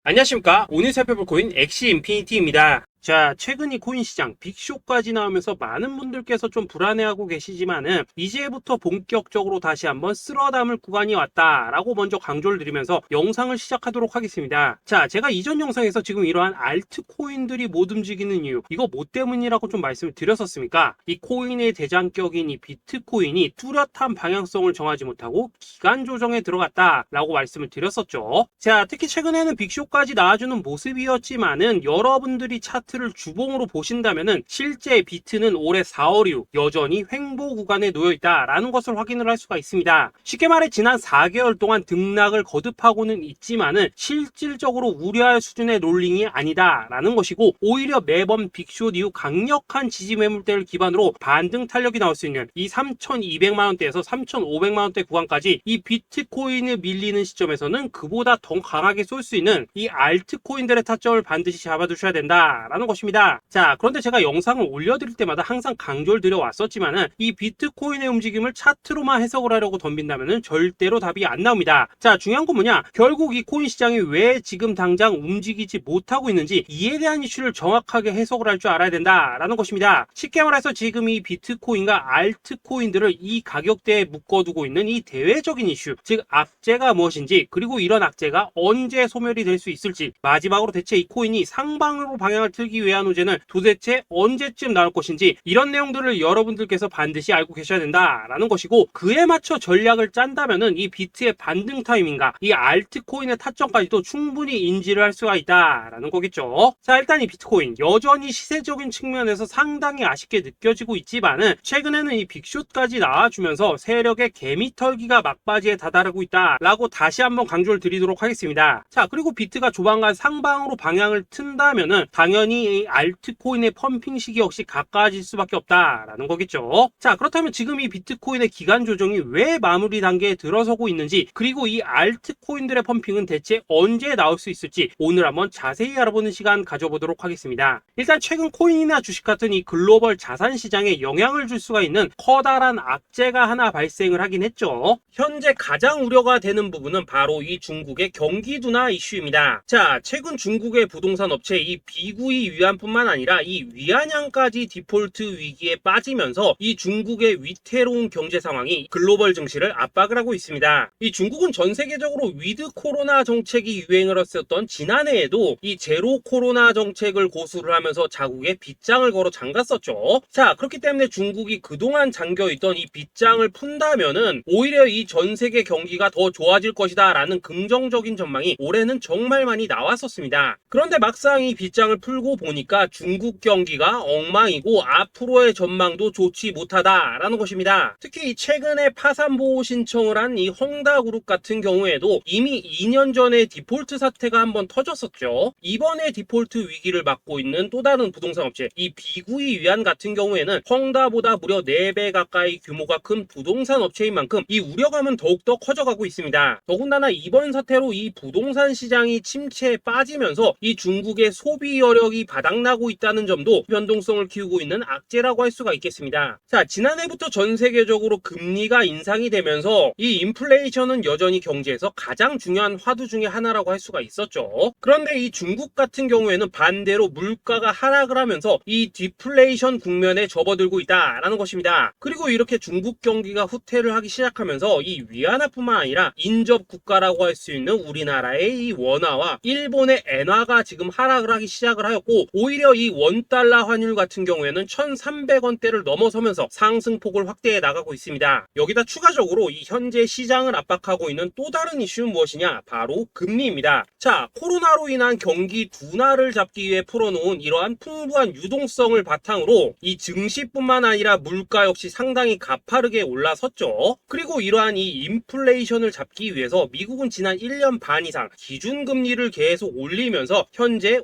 안녕하십니까. 오늘 살펴볼 코인 엑시 인피니티입니다. 자, 최근 이 코인 시장 빅쇼까지 나오면서 많은 분들께서 좀 불안해하고 계시지만은 이제부터 본격적으로 다시 한번 쓸어 담을 구간이 왔다라고 먼저 강조를 드리면서 영상을 시작하도록 하겠습니다. 자, 제가 이전 영상에서 지금 이러한 알트코인들이 못 움직이는 이유, 이거 뭐 때문이라고 좀 말씀을 드렸었습니까? 이 코인의 대장격인 이 비트코인이 뚜렷한 방향성을 정하지 못하고 기간 조정에 들어갔다라고 말씀을 드렸었죠. 자, 특히 최근에는 빅쇼까지 나와주는 모습이었지만은 여러분들이 차트를 주봉으로 보신다면은 실제 비트는 올해 4월 이후 여전히 횡보 구간에 놓여 있다라는 것을 확인을 할 수가 있습니다. 쉽게 말해 지난 4개월 동안 등락을 거듭하고는 있지만은 실질적으로 우려할 수준의 롤링이 아니다라는 것이고, 오히려 매번 빅숏 이후 강력한 지지 매물대를 기반으로 반등 탄력이 나올 수 있는 이 3,200만 원대에서 3,500만 원대 구간까지 이 비트코인을 밀리는 시점에서는 그보다 더 강하게 쏠 수 있는 이 알트코인들의 타점을 반드시 잡아두셔야 된다라는 것입니다. 자, 그런데 제가 영상을 올려드릴 때마다 항상 강조를 드려왔었지만은 이 비트코인의 움직임을 차트로만 해석을 하려고 덤빈다면은 절대로 답이 안 나옵니다. 자, 중요한 건 뭐냐? 결국 이 코인 시장이 왜 지금 당장 움직이지 못하고 있는지 이에 대한 이슈를 정확하게 해석을 할 줄 알아야 된다라는 것입니다. 쉽게 말해서 지금 이 비트코인과 알트코인들을 이 가격대에 묶어두고 있는 이 대외적인 이슈, 즉 악재가 무엇인지, 그리고 이런 악재가 언제 소멸이 될 수 있을지, 마지막으로 대체 이 코인이 상방으로 방향을 틀기 위한 호재는 도대체 언제쯤 나올 것인지, 이런 내용들을 여러분들께서 반드시 알고 계셔야 된다라는 것이고, 그에 맞춰 전략을 짠다면은 이 비트의 반등 타이밍과 이 알트코인의 타점까지도 충분히 인지를 할 수가 있다라는 거겠죠. 자, 일단 이 비트코인 여전히 시세적인 측면에서 상당히 아쉽게 느껴지고 있지만은 최근에는 이 빅숏까지 나와주면서 세력의 개미털기가 막바지에 다다르고 있다라고 다시 한번 강조를 드리도록 하겠습니다. 자, 그리고 비트가 조만간 상방으로 방향을 튼다면은 당연히 이 알트코인의 펌핑 시기 역시 가까워질 수밖에 없다라는 거겠죠. 자, 그렇다면 지금 이 비트코인의 기간 조정이 왜 마무리 단계에 들어서고 있는지, 그리고 이 알트코인들의 펌핑은 대체 언제 나올 수 있을지 오늘 한번 자세히 알아보는 시간 가져보도록 하겠습니다. 일단 최근 코인이나 주식 같은 이 글로벌 자산 시장에 영향을 줄 수가 있는 커다란 악재가 하나 발생을 하긴 했죠. 현재 가장 우려가 되는 부분은 바로 이 중국의 경기 둔화 이슈입니다. 자, 최근 중국의 부동산 업체 이 비구이 위안뿐만 아니라 이 위안양까지 디폴트 위기에 빠지면서 이 중국의 위태로운 경제 상황이 글로벌 증시를 압박을 하고 있습니다. 이 중국은 전 세계적으로 위드 코로나 정책이 유행을 했었던 지난해에도 이 제로 코로나 정책을 고수를 하면서 자국에 빗장을 걸어 잠갔었죠. 자, 그렇기 때문에 중국이 그동안 잠겨있던 이 빗장을 푼다면은 오히려 이 전 세계 경기가 더 좋아질 것이다 라는 긍정적인 전망이 올해는 정말 많이 나왔었습니다. 그런데 막상 이 빗장을 풀고 보니까 중국 경기가 엉망이고 앞으로의 전망도 좋지 못하다라는 것입니다. 특히 최근에 파산보호 신청을 한 이 헝다그룹 같은 경우에도 이미 2년 전에 디폴트 사태가 한번 터졌었죠. 이번에 디폴트 위기를 맞고 있는 또 다른 부동산 업체 이 비구이 위안 같은 경우에는 헝다보다 무려 4배 가까이 규모가 큰 부동산 업체인 만큼 이 우려감은 더욱더 커져가고 있습니다. 더군다나 이번 사태로 이 부동산 시장이 침체에 빠지면서 이 중국의 소비 여력이 바닥나고 있다는 점도 변동성을 키우고 있는 악재라고 할 수가 있겠습니다. 자, 지난해부터 전 세계적으로 금리가 인상이 되면서 이 인플레이션은 여전히 경제에서 가장 중요한 화두 중에 하나라고 할 수가 있었죠. 그런데 이 중국 같은 경우에는 반대로 물가가 하락을 하면서 이 디플레이션 국면에 접어들고 있다라는 것입니다. 그리고 이렇게 중국 경기가 후퇴를 하기 시작하면서 이 위안화뿐만 아니라 인접 국가라고 할 수 있는 우리나라의 이 원화와 일본의 엔화가 지금 하락을 하기 시작을 하였고, 오히려 이 원달러 환율 같은 경우에는 1,300원대를 넘어서면서 상승폭을 확대해 나가고 있습니다. 여기다 추가적으로 이 현재 시장을 압박하고 있는 또 다른 이슈는 무엇이냐? 바로 금리입니다. 자, 코로나로 인한 경기 둔화를 잡기 위해 풀어놓은 이러한 풍부한 유동성을 바탕으로 이 증시뿐만 아니라 물가 역시 상당히 가파르게 올라섰죠. 그리고 이러한 이 인플레이션을 잡기 위해서 미국은 지난 1년 반 이상 기준금리를 계속 올리면서 현재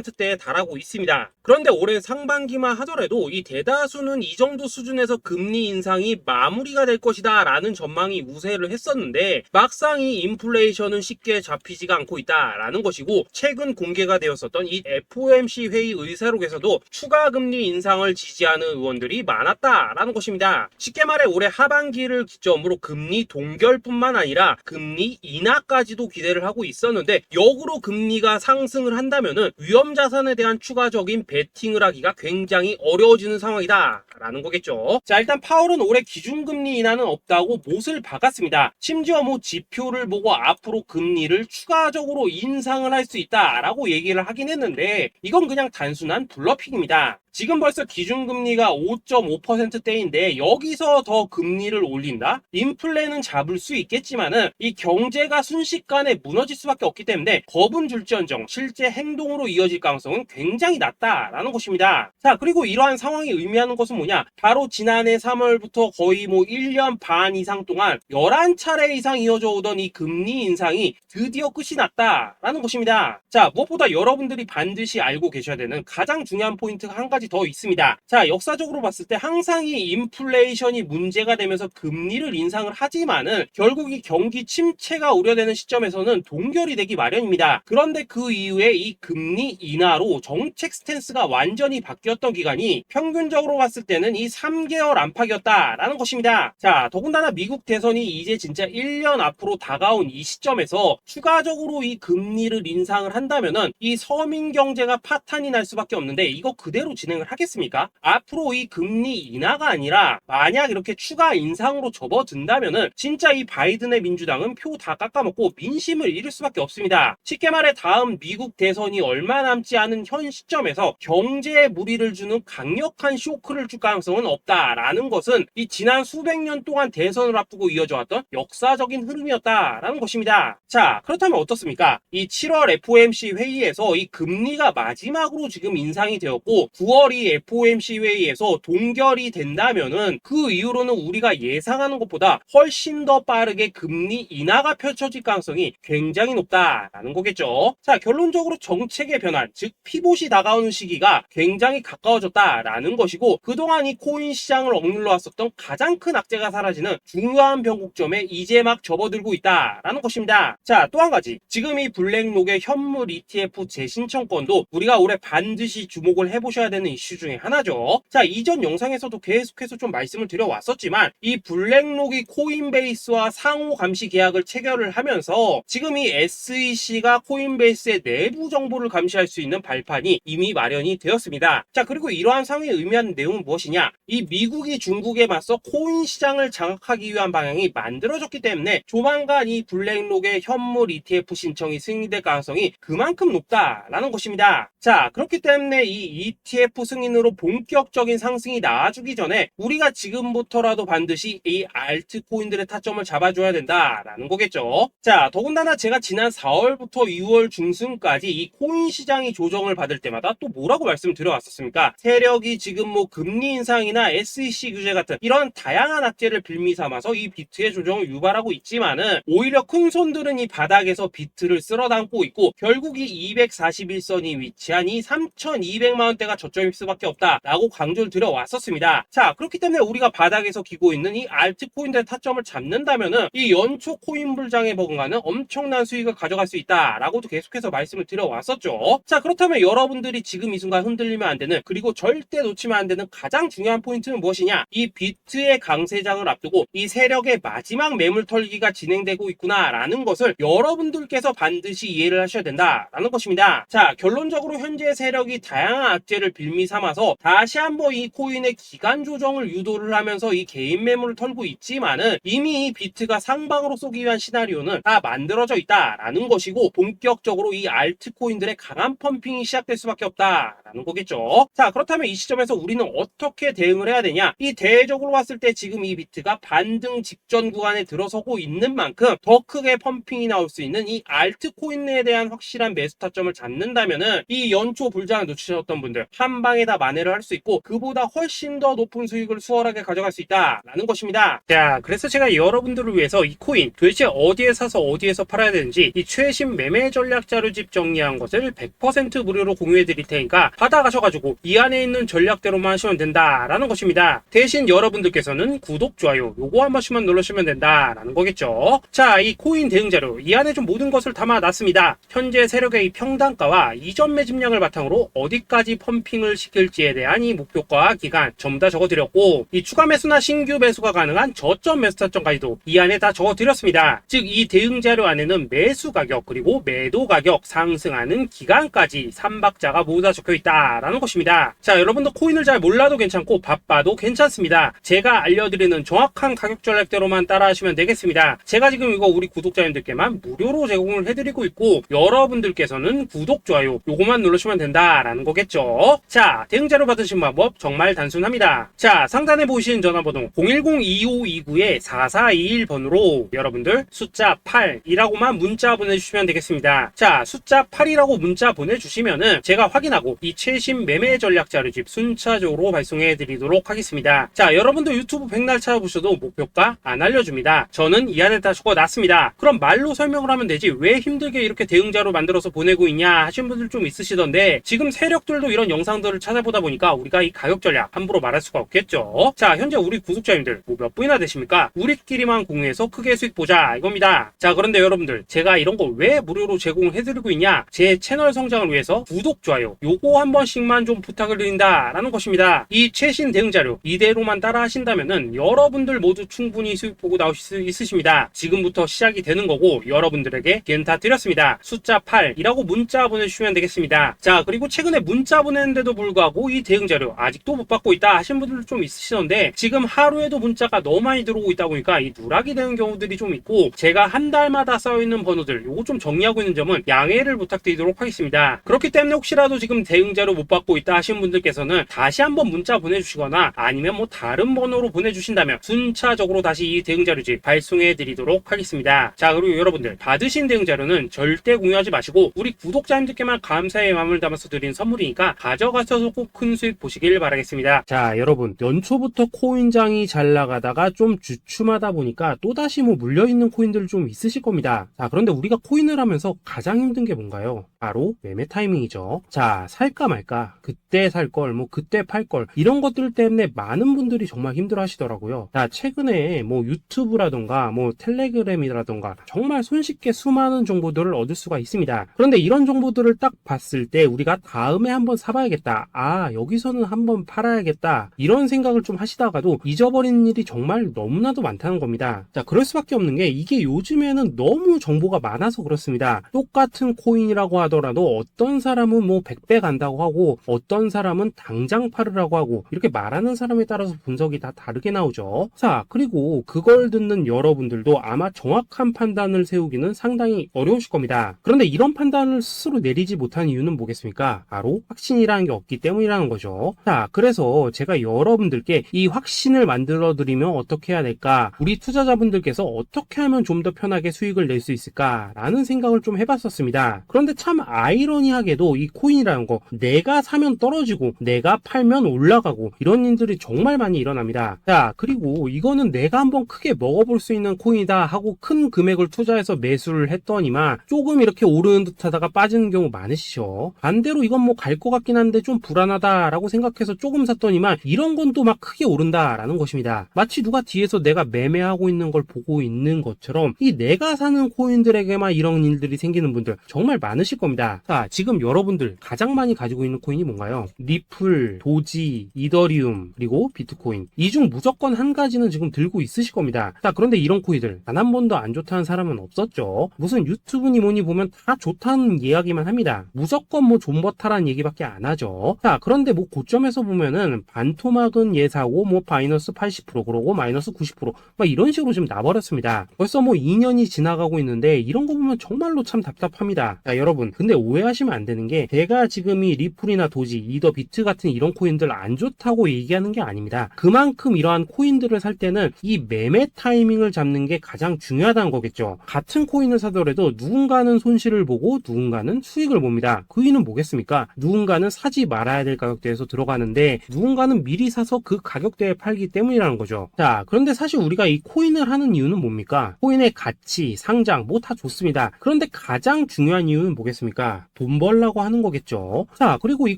50%대에 달하고 있습니다. 그런데 올해 상반기만 하더라도 이 대다수는 이 정도 수준에서 금리 인상이 마무리가 될 것이다 라는 전망이 우세를 했었는데 막상 이 인플레이션은 쉽게 잡히지가 않고 있다라는 것이고, 최근 공개가 되었었던 이 FOMC 회의 의사록에서도 추가 금리 인상을 지지하는 의원들이 많았다라는 것입니다. 쉽게 말해 올해 하반기를 기점으로 금리 동결뿐만 아니라 금리 인하까지도 기대를 하고 있었는데, 역으로 금리가 상승을 한다면은 위험 자산에 대한 추가적인 베팅을 하기가 굉장히 어려워지는 상황이다 라는 거겠죠. 자, 일단 파월은 올해 기준금리 인하는 없다고 못을 박았습니다. 심지어 뭐 지표를 보고 앞으로 금리를 추가적으로 인상을 할 수 있다라고 얘기를 하긴 했는데, 이건 그냥 단순한 블러핑입니다. 지금 벌써 기준금리가 5.5%대인데 여기서 더 금리를 올린다? 인플레는 잡을 수 있겠지만은 이 경제가 순식간에 무너질 수밖에 없기 때문에 겁은 줄지언정 실제 행동으로 이어질 가능성은 굉장히 낮다라는 것입니다. 자, 그리고 이러한 상황이 의미하는 것은 뭐냐? 바로 지난해 3월부터 거의 뭐 1년 반 이상 동안 11차례 이상 이어져 오던 이 금리 인상이 드디어 끝이 났다라는 것입니다. 자, 무엇보다 여러분들이 반드시 알고 계셔야 되는 가장 중요한 포인트가 한 가지 더 있습니다. 자, 역사적으로 봤을 때 항상 이 인플레이션이 문제가 되면서 금리를 인상을 하지만은 결국 이 경기 침체가 우려되는 시점에서는 동결이 되기 마련입니다. 그런데 그 이후에 이 금리 인하로 정책 스탠스가 완전히 바뀌었던 기간이 평균적으로 봤을 때는 이 3개월 안팎이었다라는 것입니다. 자, 더군다나 미국 대선이 이제 진짜 1년 앞으로 다가온 이 시점에서 추가적으로 이 금리를 인상을 한다면은 이 서민 경제가 파탄이 날 수밖에 없는데, 이거 그대로 진행을 하겠습니까? 앞으로 이 금리 인하가 아니라 만약 이렇게 추가 인상으로 접어든다면은 진짜 이 바이든의 민주당은 표 다 깎아먹고 민심을 잃을 수밖에 없습니다. 쉽게 말해 다음 미국 대선이 얼마 남지 않은 현 시점에서 경제에 무리를 주는 강력한 쇼크를 줄 가능성은 없다라는 것은 이 지난 수백 년 동안 대선을 앞두고 이어져 왔던 역사적인 흐름이었다라는 것입니다. 자, 그렇다면 어떻습니까? 이 7월 FOMC 회의에서 이 금리가 마지막으로 지금 인상이 되었고 9월 이 FOMC 회의에서 동결이 된다면은 그 이후로는 우리가 예상하는 것보다 훨씬 더 빠르게 금리 인하가 펼쳐질 가능성이 굉장히 높다라는 거겠죠. 자, 결론적으로 정책의 변환, 즉 피봇이 다가오는 시기가 굉장히 가까워졌다라는 것이고, 그동안 이 코인 시장을 억눌러 왔었던 가장 큰 악재가 사라지는 중요한 변곡점에 이제 막 접어들고 있다라는 것입니다. 자, 또 한 가지, 지금 이 블랙록의 현물 ETF 재신청권도 우리가 올해 반드시 주목을 해보셔야 되는 이슈 중에 하나죠. 자, 이전 영상에서도 계속해서 좀 말씀을 드려왔었지만 이 블랙록이 코인베이스와 상호 감시 계약을 체결을 하면서 지금 이 SEC가 코인베이스의 내부 정보를 감시할 수 있는 발판이 이미 마련이 되었습니다. 자, 그리고 이러한 상황이 의미하는 내용은 무엇이냐? 이 미국이 중국에 맞서 코인 시장을 장악하기 위한 방향이 만들어졌기 때문에 조만간 이 블랙록의 현물 ETF 신청이 승인될 가능성이 그만큼 높다라는 것입니다. 자, 그렇기 때문에 이 ETF 승인으로 본격적인 상승이 나와주기 전에 우리가 지금부터라도 반드시 이 알트코인들의 타점을 잡아줘야 된다라는 거겠죠. 자, 더군다나 제가 지난 4월부터 6월 중순까지 이 코인 시장이 조정을 받을 때마다 또 뭐라고 말씀을 드려왔었습니까? 세력이 지금 뭐 금리 인상이나 SEC 규제 같은 이런 다양한 악재를 빌미 삼아서 이 비트의 조정을 유발하고 있지만은 오히려 큰 손들은 이 바닥에서 비트를 쓸어 담고 있고 결국 이 241선이 위치한 이 3,200만 원대가 저점일 수밖에 없다라고 강조를 드려왔었습니다. 자, 그렇기 때문에 우리가 바닥에서 기고 있는 이 알트코인들의 타점을 잡는다면은 이 연초 코인 불장에 버금가는 엄청난 수익을 가져갈 수 있다라고도 계속해서 말씀을 드려왔었죠. 자, 그렇다면 여러분들이 지금 이 순간 흔들리면 안 되는, 그리고 절대 놓치면 안 되는 가장 중요한 포인트는 무엇이냐? 이 비트의 강세장을 앞두고 이 세력의 마지막 매물 털기가 진행되고 있구나라는 것을 여러분들께서 반드시 이해를 하셔야 된다라는 것입니다. 자, 결론적으로 현재 세력이 다양한 악재를 빌미 삼아서 다시 한번 이 코인의 기간 조정을 유도를 하면서 이 개인 매물을 털고 있지만은 이미 이 비트가 상방으로 쏘기 위한 시나리오는 다 만들어져 있다라는 것이고, 본격적으로 이 알트코인들의 강한 펌핑이 시작될 수밖에 없다라는 거겠죠. 자, 그렇다면 이 시점에서 우리는 어떻게 대응을 해야 되냐? 이 대외적으로 봤을 때 지금 이 비트가 반등 직전 구간에 들어서고 있는 만큼 더 크게 펌핑이 나올 수 있는 이 알트코인에 대한 확실한 매수 타점을 잡는다면은 이 연초 불장을 놓치셨던 분들 한 방에 다 만회를 할 수 있고 그보다 훨씬 더 높은 수익을 수월하게 가져갈 수 있다라는 것입니다. 자, 그래서 제가 여러분들을 위해서 이 코인 도대체 어디에 사서 어디에서 팔아야 되는지 이 최신 매매 전략 자료집 정리한 것을 100% 무료로 공유해 드릴 테니까 받아가셔가지고 이 안에 있는 전략대로만 하시면 된다라는 것입니다. 대신 여러분들께서는 구독, 좋아요 요거 한 번씩만 눌러주시면 된다라는 거겠죠. 자, 이 코인 대응 자료 이 안에 좀 모든 것을 담아놨습니다. 현재 세력의 이 평단가와 이전 매집량을 바탕으로 어디까지 펌핑을 시킬지에 대한 이 목표가 기간 전부 다 적어드렸고 이 추가 매수나 신규 매수가 가능한 저점 매수 타점까지도 이 안에 다 적어드렸습니다. 즉 이 대응 자료 안에는 매수 가격 그리고 매도 가격 상승하는 기간까지 3박자가 모두 다 적혀있다라는 것입니다. 자, 여러분도 코인을 잘 몰라도 괜찮고 바빠도 괜찮습니다. 제가 알려드리는 정확한 가격 전략대로만 따라하시면 되겠습니다. 제가 지금 이거 우리 구독자님들께만 무료로 제공을 해드리고 있고 여러분들께서는 구독, 좋아요 요거만 누르시면 된다라는 거겠죠. 자, 대응 자료 받으신 방법 정말 단순합니다. 자, 상단에 보이시는 전화번호 010-2529-4421번으로 여러분들 숫자 8이라고만 문자 보내주시면 되겠습니다. 자, 숫자 8이라고 문자 보내주시면은 제가 확인하고 이 최신 매매 전략 자료집 순차적으로 발송해 드리도록 하겠습니다. 자, 여러분도 유튜브 백날 찾아보셔도 목표가 안 알려줍니다. 저는 이 안에 다 적어놨습니다. 그럼 말로 설명을 하면 되지 왜 힘들게 이렇게 대응 자료 만들어서 보내고 있냐 하시는 분들 좀 있으시던데 지금 세력들도 이런 영상들을 찾아보다 보니까 우리가 이 가격 전략 함부로 말할 수가 없겠죠. 자, 현재 우리 구독자님들 뭐 몇 분이나 되십니까? 우리끼리만 공유해서 크게 수익 보자 이겁니다. 자, 그런데 여러분들 제가 이런 거 왜 무료로 제공해드리고 있냐? 제 채널 성장을 위해서 구독, 좋아요 요거 한 번씩만 좀 부탁을 드린다라는 것입니다. 이 최신 대응 자료 이대로만 따라 하신다면은 여러분들 모두 충분히 수익 보고 나오실 수 있으십니다. 지금부터 시작이 되는 거고 여러분들에게 기회는 다 드렸습니다. 숫자 8이라고 문자 보내주시면 되겠습니다. 자, 그리고 최근에 문자 보냈는데도 불구하고 이 대응 자료 아직도 못 받고 있다 하신 분들 좀 있으시던데 지금 하루에도 문자가 너무 많이 들어오고 있다 보니까 이 누락이 되는 경우들이 좀 있고 제가 한 달마다 쌓여있는 번호들 요거 좀 정리하고 있는 점은 양해를 부탁드리도록 하겠습니다. 그렇기 때문에 혹시라도 지금 대응 자료 못 받고 있다 하신 분들께서는 다시 한번 문자 보내주시거나 아니면 뭐 다른 번호로 보내주신다면 순차적으로 다시 이 대응 자료집 발송해 드리도록 하겠습니다. 자, 그리고 여러분들 받으신 대응 자료는 절대 공유하지 마시고 우리 구독자님들께만 감사의 마음을 담아서 드린 선물이니까 가져가셔서 꼭 큰 수익 보시길 바라겠습니다. 자, 여러분 연초부터 코인장이 잘 나가다가 좀 주춤하다 보니까 또다시 뭐 물려있는 코인들 좀 있으실 겁니다. 자, 그런데 우리가 코인을 하면서 가장 힘든 게 뭔가요? 바로 매매 타이밍이죠. 자, 살까 말까 그때 살 걸 뭐 그때 팔 걸 이런 것들 때문에 많은 분들이 정말 힘들어 하시더라고요. 자, 최근에 뭐 유튜브라던가 뭐 텔레그램이라던가 정말 손쉽게 수많은 정보들을 얻을 수가 있습니다. 그런데 이런 정보들을 딱 봤을 때 우리가 다음에 한번 사봐야겠다, 아 여기서는 한번 팔아야겠다 이런 생각을 좀 하시다가도 잊어버리는 일이 정말 너무나도 많다는 겁니다. 자, 그럴 수밖에 없는 게 이게 요즘에는 너무 정보가 많아서 그렇습니다. 똑같은 코인이라고 하더라도 어떤 사람은 뭐 100배 간다고 하고 어떤 사람은 당장 팔으라고 하고 이렇게 말하는 사람에 따라서 분석이 다 다르게 나오죠. 자, 그리고 그걸 듣는 여러분들도 아마 정확한 판단을 세우기는 상당히 어려우실 겁니다. 그런데 이런 판단을 스스로 내리지 못한 이유는 뭐겠습니까? 바로 확신이라는 게 없기 때문이라는 거죠. 자, 그래서 제가 여러분들께 이 확신을 만들어 드리면 어떻게 해야 될까? 우리 투자자분들께서 어떻게 하면 좀 더 편하게 수익을 낼 수 있을까? 라는 생각을 좀 해봤었습니다. 그런데 참 아이러니하게도 이 코인이라는 거 내가 사면 떨어지고 내가 팔면 올라가고 이런 일들이 정말 많이 일어납니다. 자, 그리고 이거는 내가 한번 크게 먹어볼 수 있는 코인이다 하고 큰 금액을 투자해서 매수를 했더니만 조금 이렇게 오르는 듯 하다가 빠지는 경우 많으시죠. 반대로 이건 뭐 갈 것 같긴 한데 좀 불안하다라고 생각해서 조금 샀더니만 이런 건 또 막 크게 오른다라는 것입니다. 마치 누가 뒤에서 내가 매매하고 있는 걸 보고 있는 것처럼 이 내가 사는 코인들에게만 이런 일들이 생기는 분들 정말 많으실 겁니다. 자, 지금 여러분들 가장 많이 가지고 있는 코인이 뭔가요? 리플, 도지, 이더리움, 그리고 비트코인. 이 중 무조건 한 가지는 지금 들고 있으실 겁니다. 자, 그런데 이런 코인들 단 한 번도 안 좋다는 사람은 없었죠. 무슨 유튜브니 뭐니 보면 다 좋다는 이야기만 합니다. 무조건 뭐 존버타라는 얘기밖에 안 하죠. 자, 그런데 뭐 고점에서 보면은 반토막은 예사고 뭐 마이너스 80% 그러고 마이너스 90% 막 이런 식으로 지금 나버렸습니다. 벌써 뭐 2년이 지나가고 있는데 이런 거 보면 정말로 참 답답합니다. 자, 여러분 근데 오해하시면 안 되는 게 제가 지금 이 리플이나 도지, 이더, 비트 같은 이런 코인들 안 좋다고 얘기하는 게 아닙니다. 그만큼 이러한 코인들을 살 때는 이 매매 타이밍을 잡는 게 가장 중요하다는 거겠죠. 같은 코인을 사더라도 누군가는 손실을 보고 누군가는 수익을 봅니다. 그 이유는 뭐겠습니까? 누군가는 사지 말아야 될 가격대에서 들어가는데 누군가는 미리 사서 그 가격대에 팔기 때문이라는 거죠. 자, 그런데 사실 우리가 이 코인을 하는 이유는 뭡니까? 코인의 가치, 상장 뭐 다 좋습니다. 그런데 가장 중요한 이유는 뭐겠습니까? 돈 벌라고 하는 거겠죠. 자, 그리고 이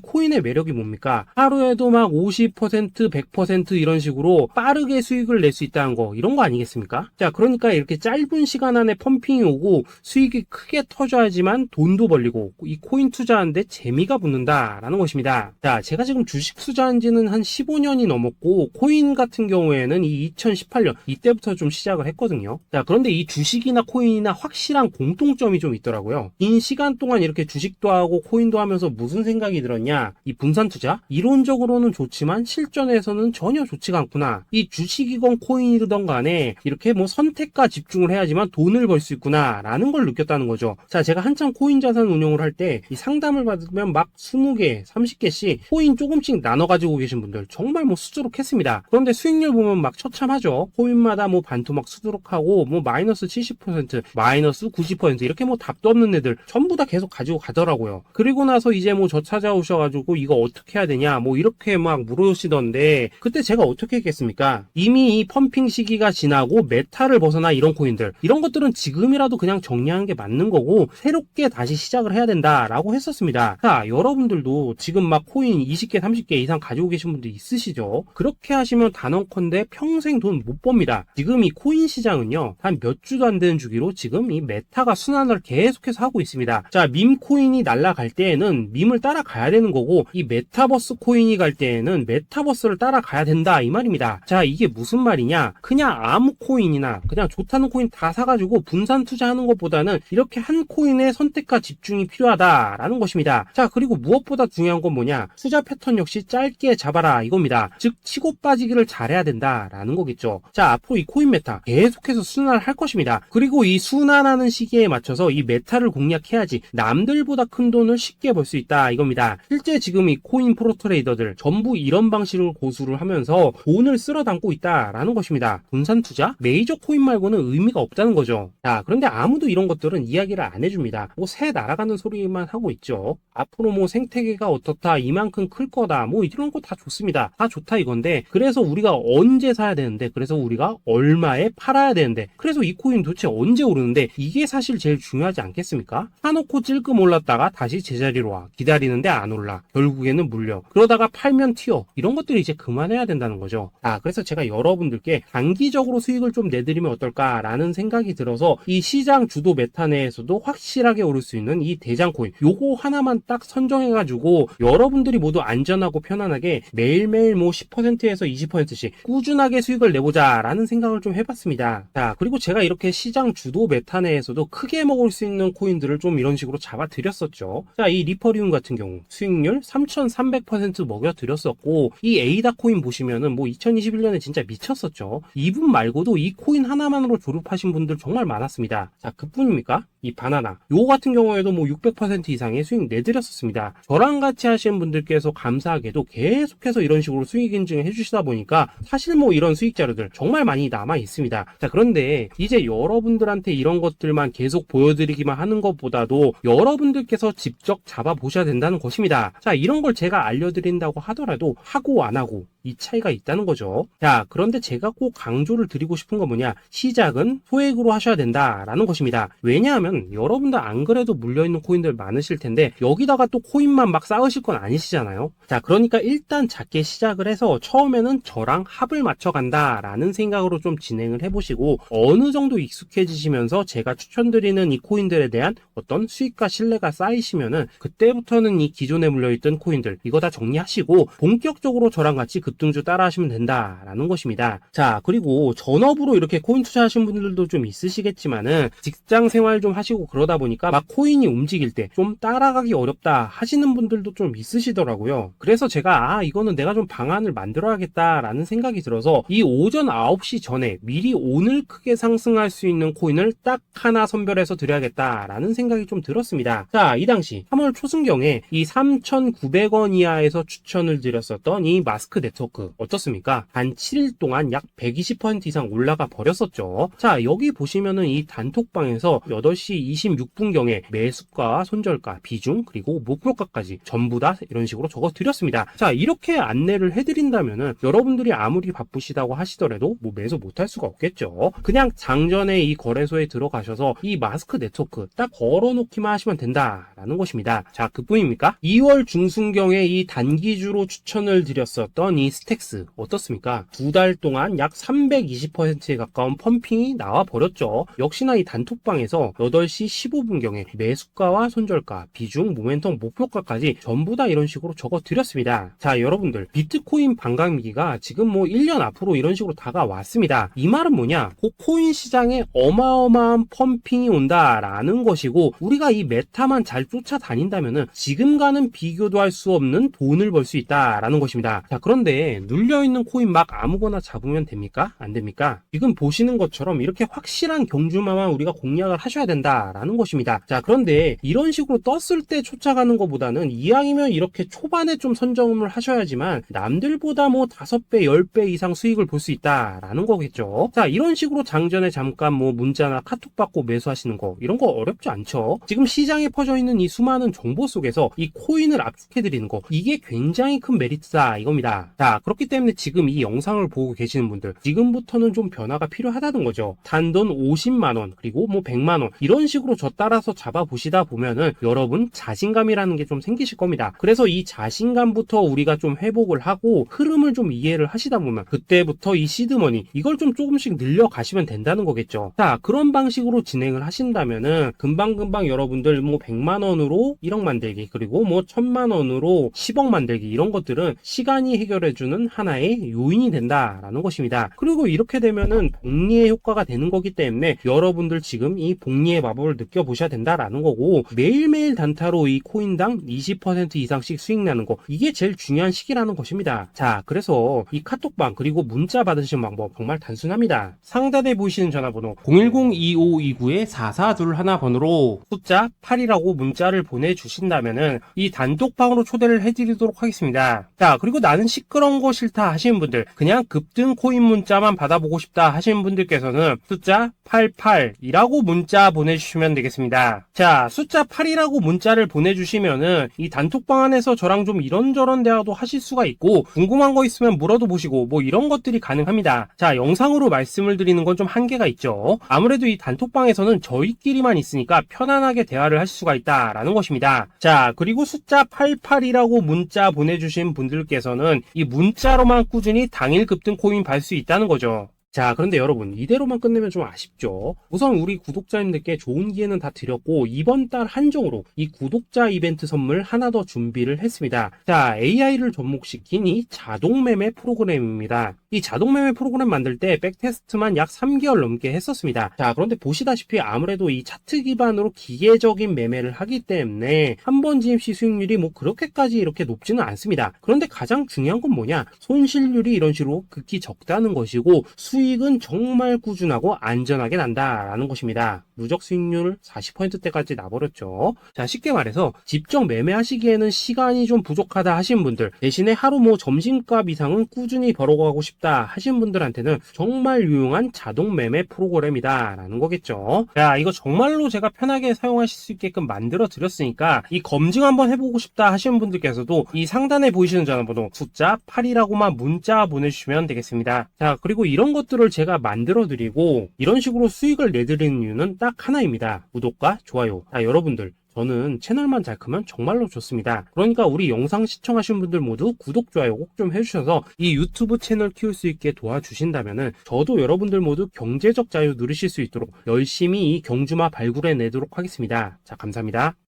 코인의 매력이 뭡니까? 하루에도 막 50%, 100% 이런 식으로 빠르게 수익을 낼 수 있다는 거, 이런 거 아니겠습니까? 자, 그러니까 이렇게 짧은 시간 안에 펌핑이 오고 수익이 크게 터져야지만 돈도 벌리고 이 코인 투자하는데 재미가 붙는다라는 것입니다. 자, 제가 지금 주식 투자한 지는 한 15년이 넘었고 코인 같은 경우에는 이 2018년 이때부터 좀 시작을 했거든요. 자, 그런데 이 주식이나 코인이나 확실한 공통점이 좀 있더라고요. 긴 시간 동안 이렇게 주식도 하고 코인도 하면서 무슨 생각이 들었냐? 이 분산 투자? 이론적으로는 좋지만 실전에서는 전혀 좋지가 않구나. 이 주식이건 코인이든 간에 이렇게 뭐 선택과 집중을 해야지만 돈을 벌 수 있구나 라는 걸 느꼈다는 거죠. 자, 제가 한참 코인 자산 운용을 할 때 이 상담을 받으면 막 20개, 30개씩 코인 조금씩 나눠 가지고 계신 분들 정말 뭐 수두룩했습니다. 그런데 수익률 보면 막 처참하죠. 코인마다 뭐 반토막 수두룩하고 뭐 마이너스 70%, 마이너스 90% 이렇게 뭐 답도 없는 애들 전부 다 계속 가지고 가더라고요. 그리고 나서 이제 뭐 저 찾아오셔가지고 이거 어떻게 해야 되냐 뭐 이렇게 막 물으시던데 그때 제가 어떻게 했겠습니까? 이미 이 펌핑 시기가 지나고 메타를 벗어나 이런 코인들 이런 것들은 지금이라도 그냥 정리하는 게 맞는 거고 새롭게 다시 시작을 해야 된다라고 했었습니다. 자, 여러분들도 지금 막 코인 20개, 30개 이상 가지고 계신 분들 있으시죠? 그렇게 하시면 단언컨대 평생 돈 못 법니다. 지금 이 코인 시장은요 한 몇 주도 안 되는 주기로 지금 이 메타가 순환을 계속해서 하고 있습니다. 자, 밈 코인이 날아갈 때에는 밈을 따라가야 되는 거고 이 메타버스 코인이 갈 때에는 메타버스를 따라가야 된다 이 말입니다. 자, 이게 무슨 말이냐? 그냥 아무 코인이나 그냥 좋다는 코인 다 사가지고 분산 투자하는 것보다는 이렇게 한 코인에 선택과 집중이 필요하다라는 것입니다. 자, 그리고 무엇보다 중요한 건 뭐냐? 투자 패턴 역시 짧게 잡아라 이겁니다. 즉 치고 빠지기를 잘해야 된다라는 거겠죠. 자, 앞으로 이 코인 메타 계속해서 순환할 것입니다. 그리고 이 순환하는 시기에 맞춰서 이 메타를 공략해야지 남들보다 큰 돈을 쉽게 벌 수 있다 이겁니다. 실제 지금 이 코인 프로 트레이더들 전부 이런 방식으로 고수를 하면서 돈을 쓸어 담고 있다라는 것입니다. 분산 투자? 메이저 코인 말고는 의미가 없다는 거죠. 자, 그런데 아무도 이런 것들은 이야기를 안 해줍니다. 뭐 새 날아가는 소리만 하고 있죠. 앞으로 뭐 생태계가 어떻다, 이만큼 클 거다, 뭐 이런 거 다 좋습니다. 다 좋다 이건데 그래서 우리가 언제 사야 되는데 그래서 우리가 얼마에 팔아야 되는데 그래서 이 코인 도대체 언제 오르는데 이게 사실 제일 중요하지 않겠습니까? 사놓고 찔끔 올랐다가 다시 제자리로 와. 기다리는데 안 올라. 결국에는 물려. 그러다가 팔면 튀어. 이런 것들이 이제 그만해야 된다는 거죠. 아, 그래서 제가 여러분들께 단기적으로 수익을 좀 내드리면 어떨까라는 생각이 들어서 이 시장 주도 메타 내에서도 확실하게 오를 수 있는 이 대장 코인 요거 하나만 딱 선정해가지고 여러분들이 모두 안전하고 편안하게 매일매일 뭐 10%에서 20%씩 꾸준하게 수익을 내보자라는 생각을 좀 해봤습니다. 자, 그리고 제가 이렇게 시장 주도 메타 내에서도 크게 먹을 수 있는 코인들을 좀 이런 식으로 잡아드렸었죠. 자, 이 리퍼리움 같은 경우 수익률 3300% 먹여드렸었고 이 에이다 코인 보시면은 뭐 2021년에 진짜 미쳤었죠. 이분 말고도 이 코인 하나만으로 졸업하신 분들 정말 많았습니다. 자, 그뿐입니까? 이 바나나 요거 같은 경우에도 뭐 600% 이상의 수익 내드렸었습니다. 저랑 같이 하시는 분들께서 감사하게도 계속해서 이런 식으로 수익 인증을 해주시다 보니까 사실 뭐 이런 수익 자료들 정말 많이 남아 있습니다. 자, 그런데 이제 여러분들한테 이런 것들만 계속 보여드리기만 하는 것보다도 여러분들께서 직접 잡아보셔야 된다는 것입니다. 자, 이런 걸 제가 알려드린다고 하더라도 하고 안 하고 이 차이가 있다는 거죠. 자, 그런데 제가 꼭 강조를 드리고 싶은 건 뭐냐? 시작은 소액으로 하셔야 된다라는 것입니다. 왜냐하면 여러분들 안 그래도 물려있는 코인들 많으실 텐데 여기다가 또 코인만 막 쌓으실 건 아니시잖아요. 자, 그러니까 일단 작게 시작을 해서 처음에는 저랑 합을 맞춰 간다라는 생각으로 좀 진행을 해보시고 어느 정도 익숙해지시면서 제가 추천드리는 이 코인들에 대한 어떤 수익과 신뢰가 쌓이시면은 그때부터는 이 기존에 물려있던 코인들 이거 다 정리하시고 본격적으로 저랑 같이 급등주 따라 하시면 된다라는 것입니다. 자, 그리고 전업으로 이렇게 코인 투자하신 분들도 좀 있으시겠지만은 직장 생활 좀 하시고 그러다 보니까 막 코인이 움직일 때 좀 따라가기 어렵다 하시는 분들도 좀 있으시더라고요. 그래서 제가 이거는 내가 좀 방안을 만들어야겠다라는 생각이 들어서 이 오전 9시 전에 미리 오늘 크게 상승할 수 있는 코인을 딱 하나 선별해서 드려야겠다라는 생각이 좀 들었습니다. 자, 이 당시 3월 초순경에 이 3,900원 이하에서 추천을 드렸었던 이 마스크 네트워크 네트워크 어떻습니까? 단 7일 동안 약 120% 이상 올라가 버렸었죠. 자, 여기 보시면은 이 단톡방에서 8시 26분경에 매수가, 손절가, 비중, 그리고 목표가까지 전부 다 이런 식으로 적어 드렸습니다. 자, 이렇게 안내를 해드린다면은 여러분들이 아무리 바쁘시다고 하시더라도 뭐 매수 못할 수가 없겠죠. 그냥 장전에 이 거래소에 들어가셔서 이 마스크 네트워크 딱 걸어놓기만 하시면 된다라는 것입니다. 자, 그뿐입니까? 2월 중순경에 이 단기주로 추천을 드렸었던 이 스택스 어떻습니까? 2달 동안 약 320%에 가까운 펌핑이 나와 버렸죠. 역시나 이 단톡방에서 8시 15분경에 매수가와 손절가, 비중, 모멘텀, 목표가까지 전부 다 이런 식으로 적어 드렸습니다. 자, 여러분들 비트코인 반감기가 지금 뭐 1년 앞으로 이런 식으로 다가왔습니다. 이 말은 뭐냐? 그 코인 시장에 어마어마한 펌핑이 온다라는 것이고, 우리가 이 메타만 잘 쫓아다닌다면은 지금과는 비교도 할 수 없는 돈을 벌 수 있다라는 것입니다. 자, 그런데 눌려있는 코인 막 아무거나 잡으면 됩니까? 안 됩니까? 지금 보시는 것처럼 이렇게 확실한 경주마만 우리가 공략을 하셔야 된다라는 것입니다. 자, 그런데 이런 식으로 떴을 때 쫓아가는 것보다는 이왕이면 이렇게 초반에 좀 선점을 하셔야지만 남들보다 뭐 5배, 10배 이상 수익을 볼 수 있다라는 거겠죠. 자, 이런 식으로 장전에 잠깐 뭐 문자나 카톡 받고 매수하시는 거, 이런 거 어렵지 않죠. 지금 시장에 퍼져 있는 이 수많은 정보 속에서 이 코인을 압축해드리는 거, 이게 굉장히 큰 메리트다 이겁니다. 자, 그렇기 때문에 지금 이 영상을 보고 계시는 분들, 지금부터는 좀 변화가 필요하다는 거죠. 단돈 50만원, 그리고 뭐 100만원, 이런 식으로 저 따라서 잡아보시다 보면은 여러분 자신감이라는 게 좀 생기실 겁니다. 그래서 이 자신감부터 우리가 좀 회복을 하고 흐름을 좀 이해를 하시다 보면 그때부터 이 시드머니, 이걸 좀 조금씩 늘려가시면 된다는 거겠죠. 자, 그런 방식으로 진행을 하신다면은 금방금방 여러분들 뭐 100만원으로 1억 만들기, 그리고 뭐 1000만원으로 10억 만들기, 이런 것들은 시간이 해결해주는 하나의 요인이 된다라는 것입니다. 그리고 이렇게 되면은 복리의 효과가 되는 거기 때문에 여러분들 지금 이 복리의 마법을 느껴보셔야 된다라는 거고, 매일매일 단타로 이 코인당 20% 이상씩 수익 나는 거, 이게 제일 중요한 시기라는 것입니다. 자, 그래서 이 카톡방 그리고 문자 받으시는 방법 정말 단순합니다. 상단에 보이시는 전화번호 010-2529-4421 번호로 숫자 8이라고 문자를 보내주신다면은 이 단톡방으로 초대를 해드리도록 하겠습니다. 자, 그리고 나는 시끄러운 거 싫다 하시는 분들, 그냥 급등 코인 문자만 받아보고 싶다 하시는 분들께서는 숫자 88이라고 문자 보내주시면 되겠습니다. 자, 숫자 8이라고 문자를 보내주시면은 이 단톡방 안에서 저랑 좀 이런저런 대화도 하실 수가 있고, 궁금한 거 있으면 물어도 보시고 뭐 이런 것들이 가능합니다. 자, 영상으로 말씀을 드리는 건 좀 한계가 있죠. 아무래도 이 단톡방에서는 저희끼리만 있으니까 편안하게 대화를 할 수가 있다라는 것입니다. 자, 그리고 숫자 88이라고 문자 보내주신 분들께서는 이 문자로만 꾸준히 당일 급등 코인 받을 수 있다는 거죠. 자, 그런데 여러분, 이대로만 끝내면 좀 아쉽죠. 우선 우리 구독자님들께 좋은 기회는 다 드렸고, 이번 달 한정으로 이 구독자 이벤트 선물 하나 더 준비를 했습니다. 자, AI를 접목시킨 이 자동매매 프로그램입니다. 이 자동매매 프로그램 만들 때 백테스트만 약 3개월 넘게 했었습니다. 자, 그런데 보시다시피 아무래도 이 차트 기반으로 기계적인 매매를 하기 때문에 한 번 진입 시 수익률이 뭐 그렇게까지 이렇게 높지는 않습니다. 그런데 가장 중요한 건 뭐냐? 손실률이 이런 식으로 극히 적다는 것이고, 수익은 정말 꾸준하고 안전하게 난다라는 것입니다. 누적 수익률 40%대까지 나버렸죠. 자, 쉽게 말해서 직접 매매하시기에는 시간이 좀 부족하다 하시는 분들, 대신에 하루 뭐 점심값 이상은 꾸준히 벌어가고 싶다 하시는 분들한테는 정말 유용한 자동 매매 프로그램이다 라는 거겠죠. 자, 이거 정말로 제가 편하게 사용하실 수 있게끔 만들어 드렸으니까 이 검증 한번 해보고 싶다 하시는 분들께서도 이 상단에 보이시는 전화번호 숫자 8이라고만 문자 보내주시면 되겠습니다. 자, 그리고 이런 것들을 제가 만들어 드리고 이런 식으로 수익을 내드리는 이유는 딱 하나입니다. 구독과 좋아요. 자, 여러분들, 저는 채널만 잘 크면 정말로 좋습니다. 그러니까 우리 영상 시청하신 분들 모두 구독, 좋아요 꼭 좀 해주셔서 이 유튜브 채널 키울 수 있게 도와주신다면은 저도 여러분들 모두 경제적 자유 누리실 수 있도록 열심히 이 경주마 발굴해 내도록 하겠습니다. 자, 감사합니다.